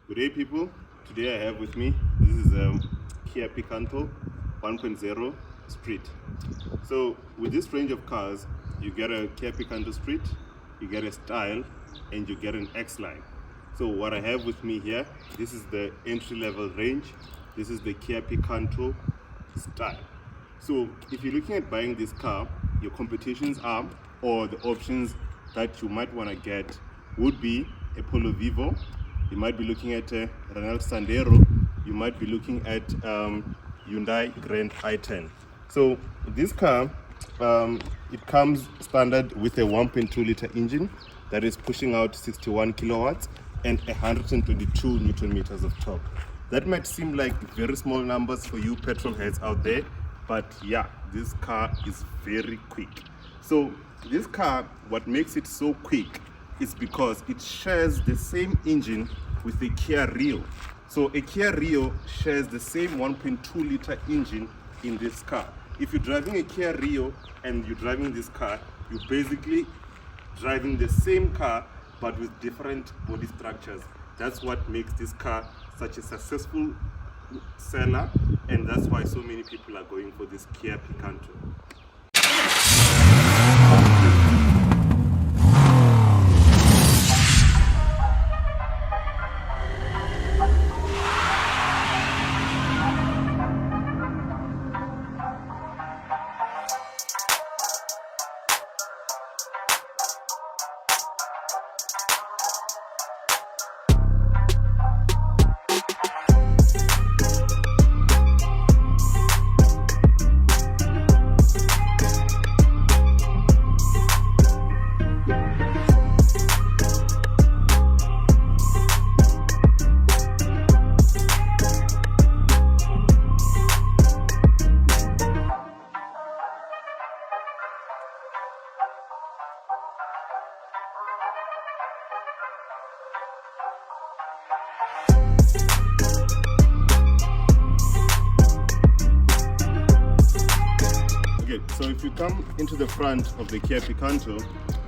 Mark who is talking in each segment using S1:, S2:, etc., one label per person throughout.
S1: Good day, people. Today I have with me, this is Kia Picanto 1.0 Street. So with this range of cars, you get a Kia Picanto Street, you get a Style, and you get an X-Line. So what I have with me here, this is the entry-level range. This is the Kia Picanto Style. So if you're looking at buying this car, your competitions are, or the options that you might want to get would be a Polo Vivo. You might be looking at a Renault Sandero. You might be looking at Hyundai Grand i10. So this car, it comes standard with a 1.2 liter engine that is pushing out 61 kilowatts and 122 Newton meters of torque. That might seem like very small numbers for you petrol heads out there, but yeah, this car is very quick. So this car, what makes it so quick is because it shares the same engine with the Kia Rio. So a Kia Rio shares the same 1.2 liter engine in this car. If you're driving a Kia Rio and you're driving this car, you're basically driving the same car but with different body structures. That's what makes this car such a successful seller, and that's why so many people are going for this Kia Picanto. So if you come into the front of the Kia Picanto,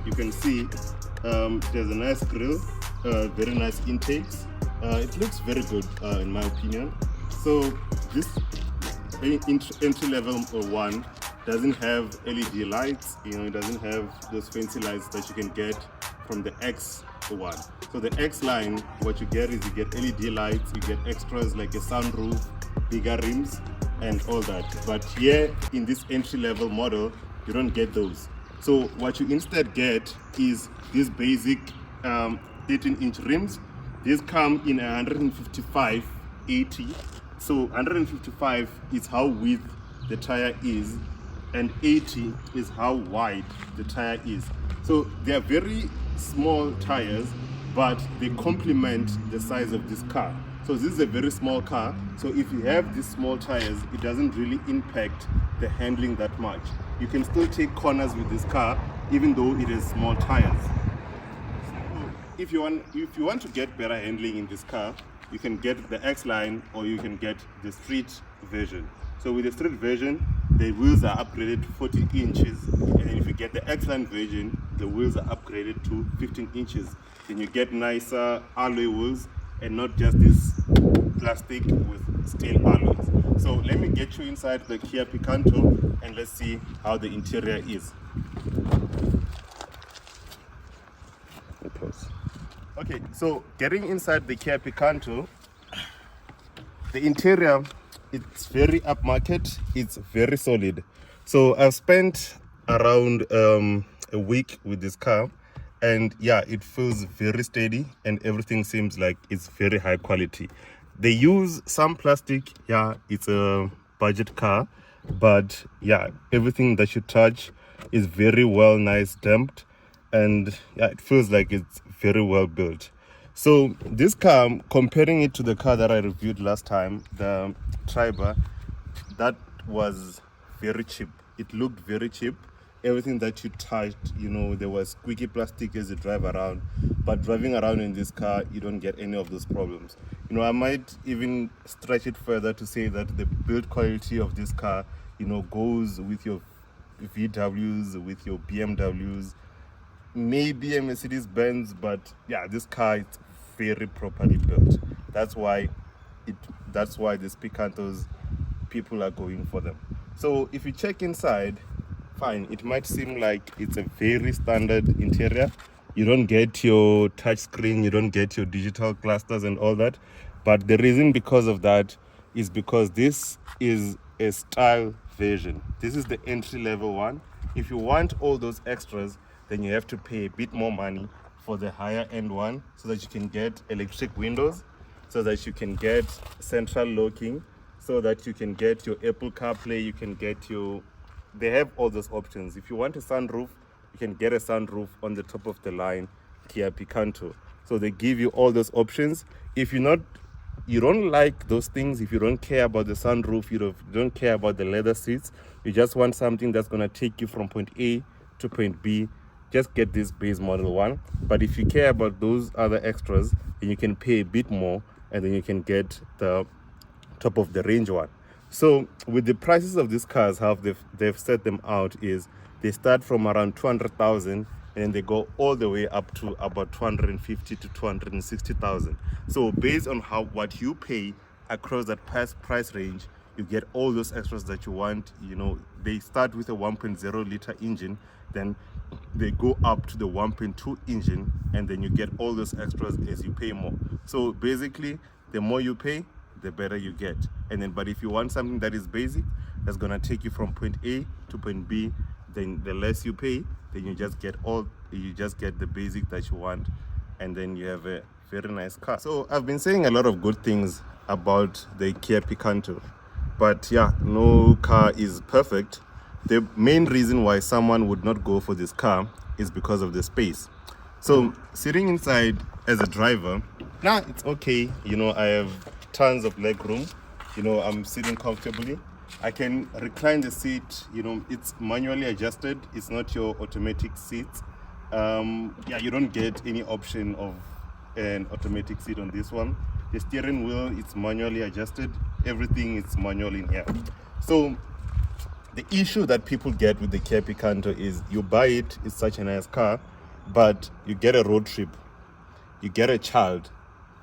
S1: you can see there's a nice grille, very nice intakes. It looks very good in my opinion. So this entry-level one doesn't have LED lights, it doesn't have those fancy lights that you can get from the X1. So the X-Line, what you get is you get LED lights, you get extras like a sunroof, bigger rims, and all that. But here in this entry-level model, you don't get those. So what you instead get is these basic 13-inch rims. These come in 155/80. So 155 is how width the tire is, and 80 is how wide the tire is. So they are very small tires, but they complement the size of this car. So this is a very small car, so if you have these small tires, it doesn't really impact the handling that much. You can still take corners with this car, even though it has small tires. So if you want to get better handling in this car, you can get the X-Line or you can get the street version. So with the street version, the wheels are upgraded to 14 inches, and if you get the X-Line version, the wheels are upgraded to 15 inches. Then you get nicer alloy wheels, and not just this plastic with steel alloys. So let me get you inside the Kia Picanto and let's see how the interior is. Okay, so getting inside the Kia Picanto, the interior, it's very upmarket, it's very solid. So I've spent around a week with this car, and yeah, it feels very steady and everything seems like it's very high quality. They use some plastic, yeah, it's a budget car, but yeah, everything that you touch is very well, nice damped, and yeah, it feels like it's very well built. So this car, comparing it to the car that I reviewed last time, the Triber, that was very cheap. It looked very cheap. Everything that you touched, there was squeaky plastic as you drive around, but driving around in this car, you don't get any of those problems. I might even stretch it further to say that the build quality of this car, goes with your VWs, with your BMWs, maybe a Mercedes-Benz, but yeah, this car is very properly built. That's why these Picantos, people are going for them. So if you check inside, fine, it might seem like it's a very standard interior. You don't get your touch screen, you don't get your digital clusters and all that. But the reason because of that is because this is a style version. This is the entry level one. If you want all those extras, then you have to pay a bit more money for the higher end one, so that you can get electric windows, so that you can get central locking, so that you can get your Apple CarPlay, you can get your, they have all those options. If you want a sunroof, you can get a sunroof on the top of the line Kia Picanto. So they give you all those options. If you don't like those things, if you don't care about the sunroof, you don't care about the leather seats, you just want something that's going to take you from point A to point B, just get this base model one. But if you care about those other extras, then you can pay a bit more, and then you can get the top of the range one. So with the prices of these cars, how they've set them out is they start from around 200,000 and they go all the way up to about 250 to 260,000. So based on what you pay across that price range, you get all those extras that you want. You know, they start with a 1.0 liter engine, then they go up to the 1.2 engine, and then you get all those extras as you pay more. So basically, the more you pay, the better you get. And then, but if you want something that is basic, that's gonna take you from point A to point B, then the less you pay, then you just get the basic that you want, and then you have a very nice car. So I've been saying a lot of good things about the Kia Picanto, but yeah, no car is perfect. The main reason why someone would not go for this car is because of the space. So sitting inside as a driver, nah, it's okay. You know, I have tons of leg room. You know, I'm sitting comfortably. I can recline the seat. You know, it's manually adjusted. It's not your automatic seat. Yeah, you don't get any option of an automatic seat on this one. The steering wheel, it's manually adjusted. Everything is manual in here. So the issue that people get with the Kia Picanto is you buy it, it's such a nice car, but you get a road trip, you get a child,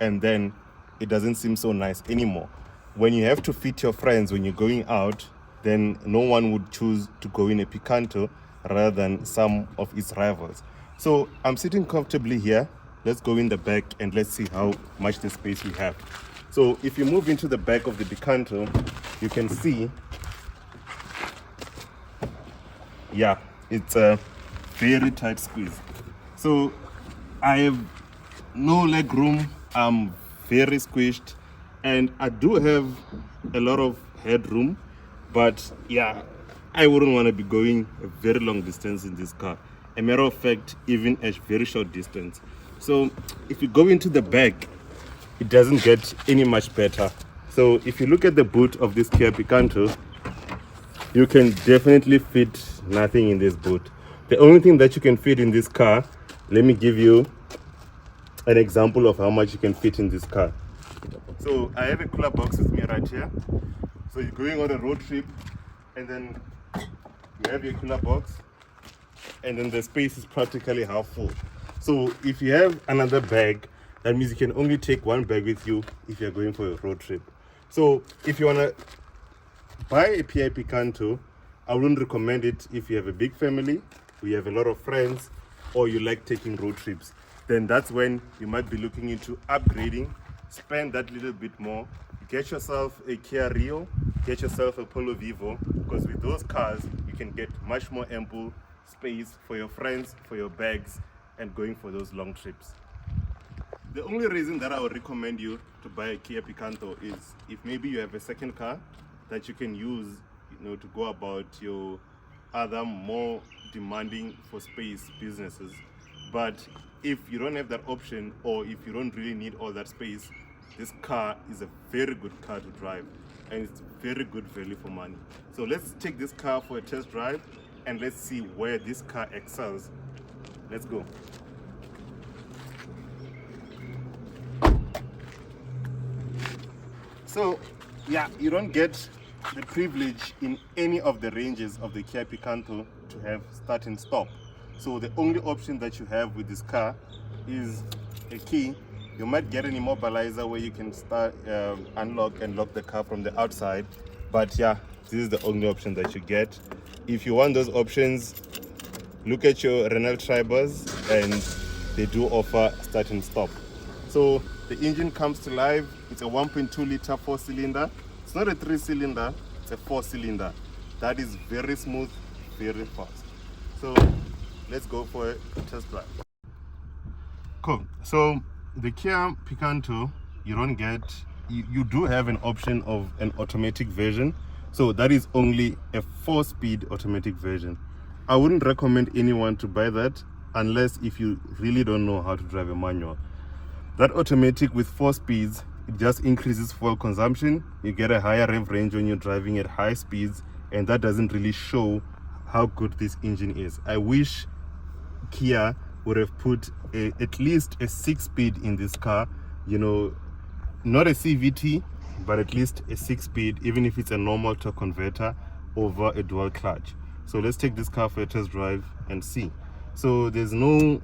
S1: and then it doesn't seem so nice anymore. When you have to fit your friends when you're going out, then no one would choose to go in a Picanto rather than some of its rivals. So I'm sitting comfortably here. Let's go in the back and let's see how much the space we have. So if you move into the back of the Picanto, you can see, yeah, it's a very tight squeeze. So I have no leg room. I'm very squished, and I do have a lot of headroom, but yeah, I wouldn't want to be going a very long distance in this car. A matter of fact, even a very short distance. So if you go into the back, it doesn't get any much better. So if you look at the boot of this Kia Picanto, you can definitely fit nothing in this boot. The only thing that you can fit in this car, let me give you an example of how much you can fit in this car. So I have a cooler box with me right here. So you're going on a road trip, and then you have your cooler box, and then the space is practically half full. So if you have another bag, that means you can only take one bag with you if you're going for a road trip. So if you want to buy a Kia Picanto, I wouldn't recommend it if you have a big family, or you have a lot of friends, or you like taking road trips. Then that's when you might be looking into upgrading. Spend that little bit more. Get yourself a Kia Rio, get yourself a Polo Vivo, because with those cars, you can get much more ample space for your friends, for your bags, and going for those long trips. The only reason that I would recommend you to buy a Kia Picanto is if maybe you have a second car that you can use, you know, to go about your other more demanding for space businesses. But if you don't have that option, or if you don't really need all that space, this car is a very good car to drive, and it's very good value for money. So let's take this car for a test drive, and let's see where this car excels. Let's go. So yeah, you don't get the privilege in any of the ranges of the Kia Picanto to have start and stop. So the only option that you have with this car is a key You might get an immobilizer where you can start unlock and lock the car from the outside, but yeah, this is the only option that you get. If you want those options, look at your Renault Tribers, and they do offer start and stop. So the engine comes to life. It's a 1.2 liter 4-cylinder. It's not a 3-cylinder, it's a 4-cylinder. That is very smooth, very fast. So let's go for a test drive. Cool. So the Kia Picanto, you don't get, you do have an option of an automatic version. So that is only a 4-speed automatic version. I wouldn't recommend anyone to buy that unless if you really don't know how to drive a manual. That automatic with 4 speeds, it just increases fuel consumption. You get a higher rev range when you're driving at high speeds, and that doesn't really show how good this engine is. I wish Kia would have put at least a 6-speed in this car, you know, not a CVT, but at least a 6-speed, even if it's a normal torque converter over a dual clutch. So let's take this car for a test drive and see. So there's no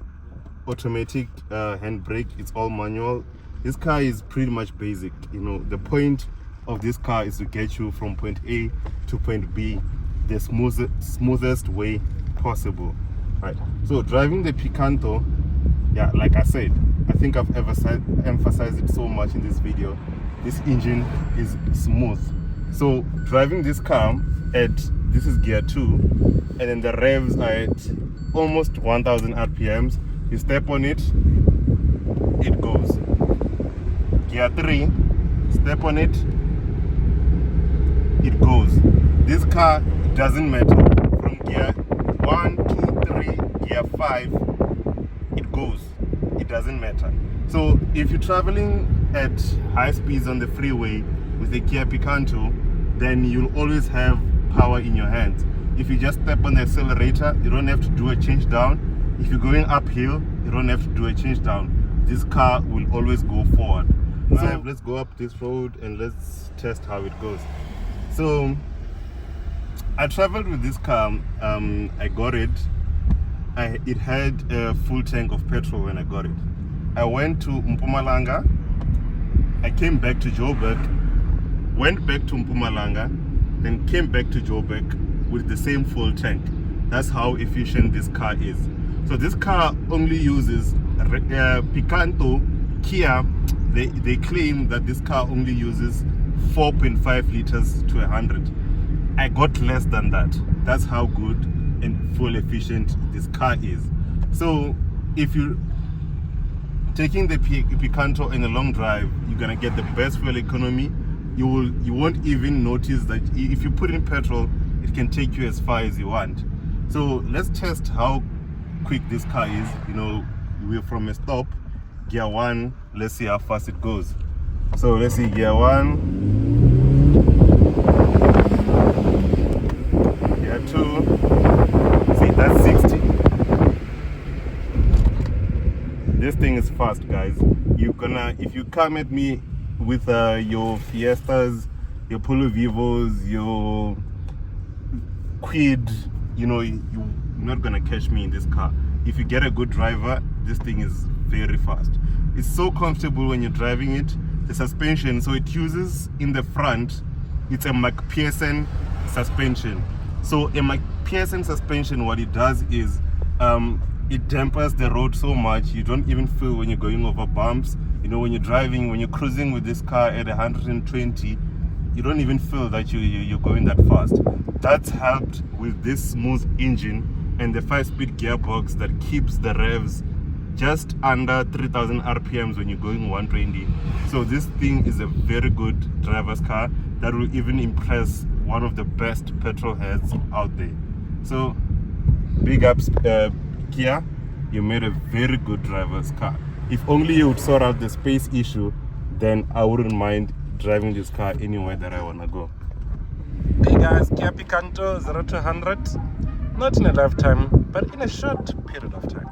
S1: automatic handbrake, it's all manual. This car is pretty much basic. You know, the point of this car is to get you from point A to point B the smoothest way possible. Right, so driving the Picanto, yeah, like I said, I think I've emphasized it so much in this video. This engine is smooth. So driving this car at, this is gear 2, and then the revs are at almost 1000 RPMs. You step on it, it goes. Gear 3, step on it, it goes. This car, it doesn't matter. From gear 1, 2, 3, gear 5, it goes. It doesn't matter. So if you're traveling at high speeds on the freeway with the Kia Picanto, then you'll always have power in your hands. If you just step on the accelerator, you don't have to do a change down. If you're going uphill, you don't have to do a change down. This car will always go forward. So let's go up this road and let's test how it goes. So I traveled with this car. I got it. It had a full tank of petrol when I got it. I went to Mpumalanga. I came back to Joburg, went back to Mpumalanga, then came back to Joburg with the same full tank. That's how efficient this car is. So this car only uses Picanto, Kia, they claim that this car only uses 4.5 liters to 100. I got less than that. That's how good and fuel efficient this car is. So if you're taking the Picanto in a long drive, you're gonna get the best fuel economy. You won't even notice that if you put in petrol, it can take you as far as you want. So let's test how quick this car is. You know, we're from a stop, gear 1, let's see how fast it goes. So let's see, gear 1, gear 2, see, that's 60. This thing is fast, guys. If you come at me with your Fiestas, your Polo Vivos, your Quid, you know, you're not gonna catch me in this car. If you get a good driver, this thing is very fast. It's so comfortable when you're driving it. The suspension, so it uses in the front, it's a McPherson suspension. So a McPherson suspension, what it does is it dampers the road so much you don't even feel when you're going over bumps. You know, when you're driving, when you're cruising with this car at 120, you don't even feel that you're going that fast. That's helped with this smooth engine and the 5-speed gearbox that keeps the revs just under 3000 RPMs when you're going 120. So this thing is a very good driver's car that will even impress one of the best petrol heads out there. So big ups Kia, you made a very good driver's car. If only you would sort out the space issue, then I wouldn't mind driving this car anywhere that I want to go. Hey guys, Kia Picanto 0 to 100, not in a lifetime, but in a short period of time.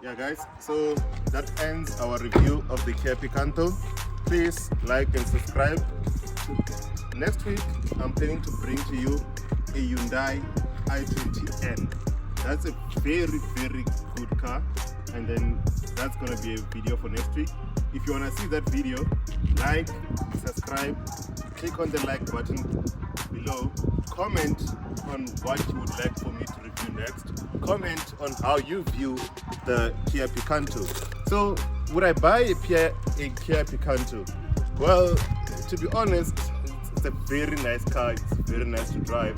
S1: Yeah guys, so that ends our review of the Kia Picanto. Please like and subscribe. Next week I'm planning to bring to you a Hyundai i20N. That's a very good car, and then that's gonna be a video for next week. If you wanna see that video, like, subscribe, click on the like button below, comment on what you would like for me to review next, comment on how you view the Kia Picanto. So would I buy a Kia Picanto? Well, to be honest, it's a very nice car, it's very nice to drive,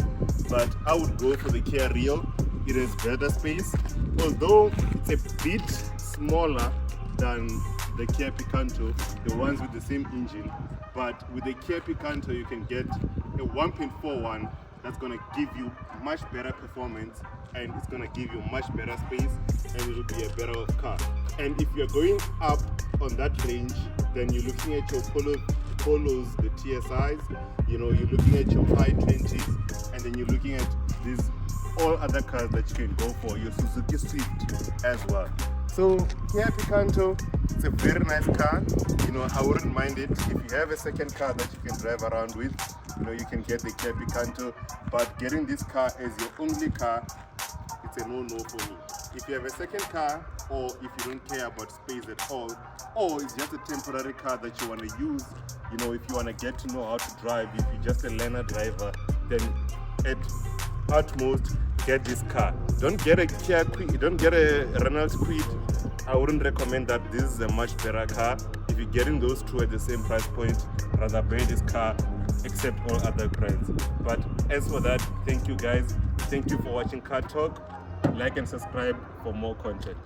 S1: but I would go for the Kia Rio. It has better space, although it's a bit smaller than the Kia Picanto, the ones with the same engine. But with the Kia Picanto you can get a 1.4 one that's going to give you much better performance, and it's going to give you much better space, and it will be a better car. And if you're going up on that range, then you're looking at your Polos, the TSIs, you know, you're looking at your i20s, and then you're looking at these all other cars that you can go for, your Suzuki Swift as well. So Kia Picanto, it's a very nice car. You know, I wouldn't mind it. If you have a second car that you can drive around with, you know, you can get the Kia Picanto. But getting this car as your only car, it's a no-no for me. If you have a second car, or if you don't care about space at all, or it's just a temporary car that you want to use, you know, if you want to get to know how to drive, if you're just a learner driver, then at utmost get this car. Don't get a Kia Quid, don't get a Renault Quid. I wouldn't recommend that. This is a much better car. If you're getting those two at the same price point, rather buy this car, except all other brands. But as for that, thank you guys. Thank you for watching Car Talk. Like and subscribe for more content.